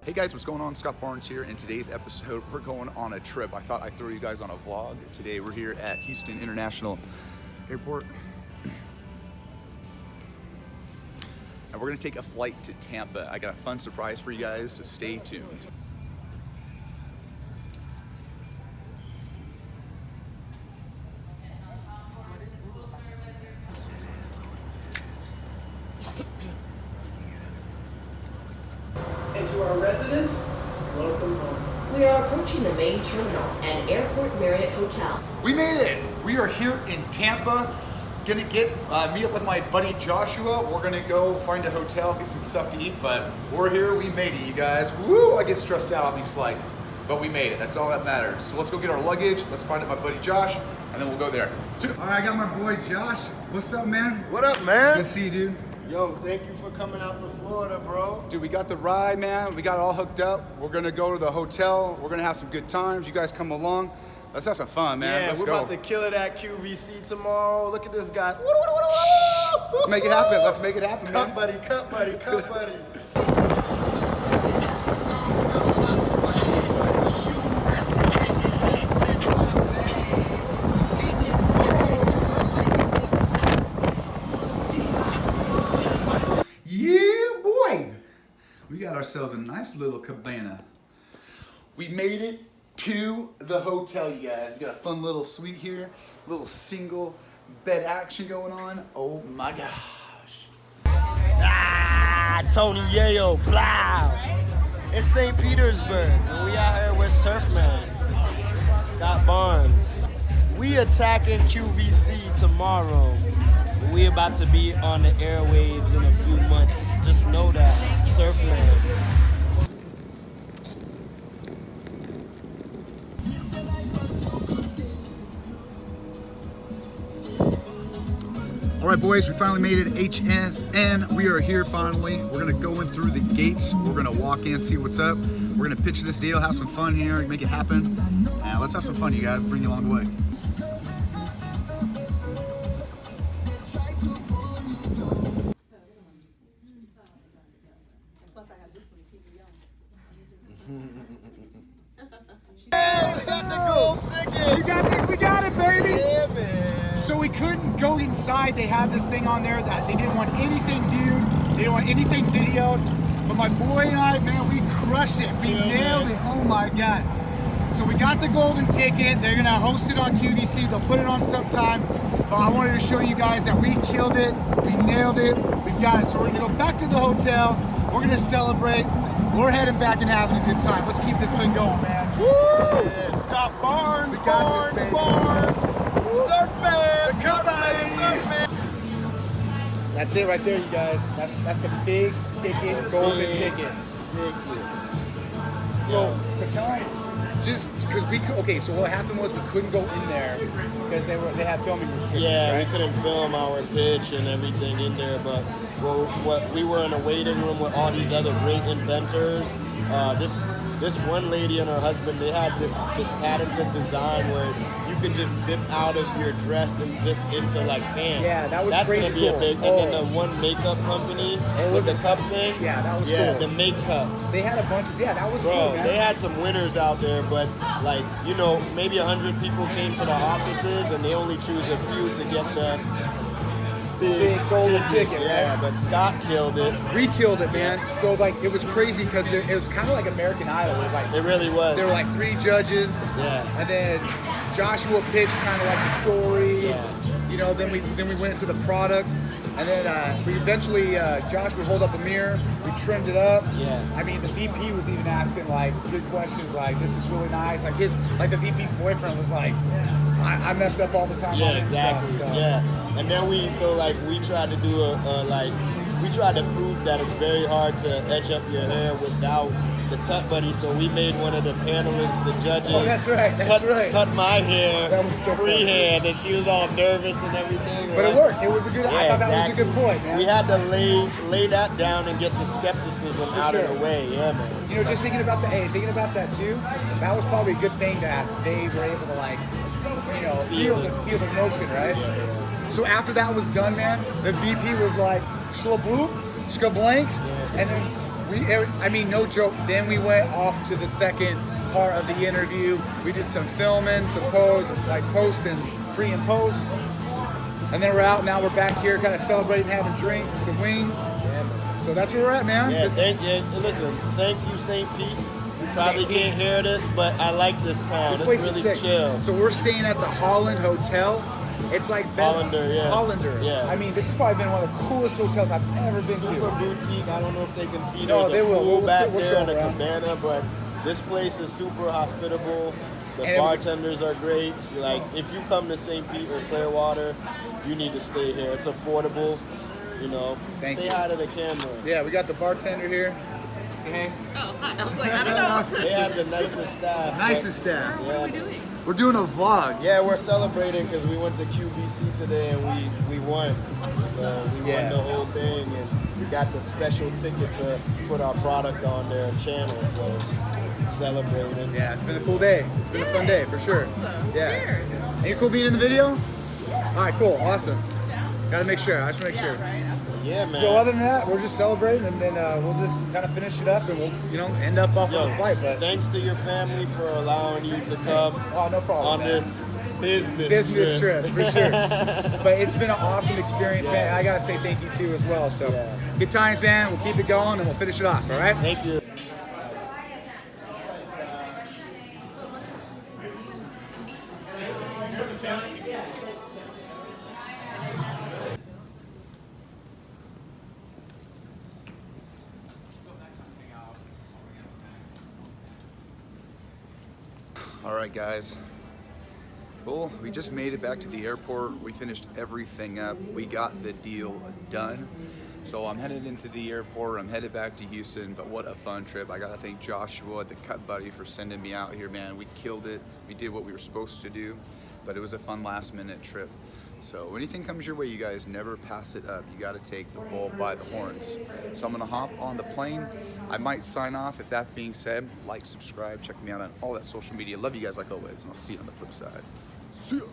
Hey guys, what's going on? Scott Barnes here. In today's episode, we're going on a trip. I thought I'd throw you guys on a vlog. Today we're here at Houston International Airport. And we're gonna take a flight to Tampa. I got a fun surprise for you guys, so stay tuned. And to our residents, welcome home. We are approaching the main terminal and Airport Marriott Hotel. We made it! We are here in Tampa. Gonna meet up with my buddy Joshua. We're gonna go find a hotel, get some stuff to eat, but we're here, we made it, you guys. Woo, I get stressed out on these flights, but we made it, that's all that matters. So let's go get our luggage, let's find out my buddy Josh, and then we'll go there. All right, I got my boy Josh. What's up, man? What up, man? Good to see you, dude. Yo, thank you for coming out to Florida, bro. Dude, we got the ride, man. We got it all hooked up. We're gonna go to the hotel. We're gonna have some good times. You guys come along. Let's have some fun, man. Yeah, Let's we're go. about to kill it at QVC tomorrow. Look at this guy. Let's make it happen. Let's make it happen, man. Cut buddy, cut buddy, cut buddy. Yeah, boy. We got ourselves a nice little cabana. We made it to the hotel, you guys. We got a fun little suite here, little single bed action going on. Oh my gosh. Tony Yayo, blah. It's St. Petersburg, and we out here with Surfman, Scott Barnes. We attacking QVC tomorrow. We about to be on the airwaves in a few months. Just know that, Surfman. All right, boys, we finally made it HSN. We are here finally. We're gonna go in through the gates. We're gonna walk in, see what's up. We're gonna pitch this deal, have some fun here, make it happen. And let's have some fun, you guys. Bring you along the way. We got it, baby. Yeah, man. So we couldn't go inside. They had this thing on there that they didn't want anything viewed. They didn't want anything videoed. But my boy and I, man, we crushed it. We nailed it. Oh my God. So we got the golden ticket. They're gonna host it on QVC. They'll put it on sometime. But I wanted to show you guys that we killed it. We nailed it. We got it. So we're gonna go back to the hotel. We're gonna celebrate. We're heading back and having a good time. Let's keep this thing going, man. Woo! Yeah, Scott Barnes, Barnes, Surfman, Surfman. That's it right there, you guys. That's the big ticket, golden ticket. So tell me, just because we could. Okay, so what happened was we couldn't go in there because they had filming restrictions. Yeah, right? we couldn't film our pitch and everything in there, but we were in a waiting room with all these other great inventors. This one lady and her husband, they had this patented design where you can just zip out of your dress and zip into like pants. Yeah, that was That's crazy gonna be cool. a big. And then the one makeup company with the cup thing. Yeah, that was Yeah, cool. the make cup. They had a bunch of that was Bro, cool, man. they had some winners out there, but like, you know, maybe 100 people came to the offices and they only choose a few to get the big golden ticket, Yeah, right? but Scott killed it. We killed it, man. So like it was crazy because it was kind of like American Idol. It was like It really was. there were like 3 judges. Yeah. And then Joshua pitched kind of like the story. Yeah. You know, then we went into the product, and then we eventually Josh would hold up a mirror. We trimmed it up. Yeah. I mean, the VP was even asking like good questions, like this is really nice. Like the VP's boyfriend was like, I mess up all the time. Yeah, on this exactly. Stuff, so. Yeah, and then we tried to do we tried to prove that it's very hard to edge up your hair without the cut buddy. So we made one of the panelists, the judges. Oh, that's right. That's right. Cut my hair, That was so funny. freehand, and she was all nervous and everything. But right? it worked. It was a good. Yeah, I thought that exactly. was a good point, man. We had to lay that down and get the skepticism out sure. of the way. Yeah, man. You know, just thinking about that too. That was probably a good thing that they were able to like, you know, feel the emotion, right? Yeah. So after that was done, man, the VP was like, "Shlabloop, skablanks," and then I mean, no joke. Then we went off to the second part of the interview. We did some filming, some post and pre and post. And then we're out. Now we're back here kind of celebrating, having drinks and some wings. Yeah, man. So that's where we're at, man. Yeah, listen, thank you, St. Pete. You probably can't hear this, but I like this town. This It's place really is sick. chill. So we're staying at the Holland Hotel. It's like Hollander, yeah. Hollander. Yeah. I mean, this has probably been one of the coolest hotels I've ever been Super to. boutique. I don't know if they can see. No, There's they a will. pool We'll back sit- we'll there show and a around. cabana, but this place is super hospitable. The And it was a- bartenders are great. Like, if you come to St. Pete or Clearwater, you need to stay here. It's affordable. You know, Thank say you. hi to the camera. Yeah, we got the bartender here. Say hey. Oh, hi. I was like, I don't know. They have the nicest staff. Nicest staff. What are we doing? We're doing a vlog. Yeah, we're celebrating because we went to QVC today and we won. So we Yeah. won the whole thing, and we got the special ticket to put our product on their channel. So celebrating. Yeah, it's been a cool day. It's been a fun day for sure. Awesome. Yeah. Cheers. Are you cool being in the video? All right, cool, awesome. Gotta make sure. I just make sure. Right, absolutely. Yeah, man. So other than that, we're just celebrating, and then we'll just kind of finish it up, and we'll end up off Yo, on the flight. But thanks to your family for allowing you to come oh, no problem. on man. this business Business trip for sure. But it's been an awesome experience, man. I gotta say thank you too as well. So Yeah. good times, man. We'll keep it going, and we'll finish it off. All right. Thank you. All right, guys. Well, we just made it back to the airport. We finished everything up. We got the deal done. So I'm headed into the airport. I'm headed back to Houston, but what a fun trip. I gotta thank Joshua, the cut buddy, for sending me out here, man. We killed it. We did what we were supposed to do, but it was a fun last minute trip. So when anything comes your way, you guys never pass it up. You gotta take the bull by the horns. So I'm gonna hop on the plane. I might sign off. If that being said, like, subscribe, check me out on all that social media. Love you guys like always, and I'll see you on the flip side. See ya.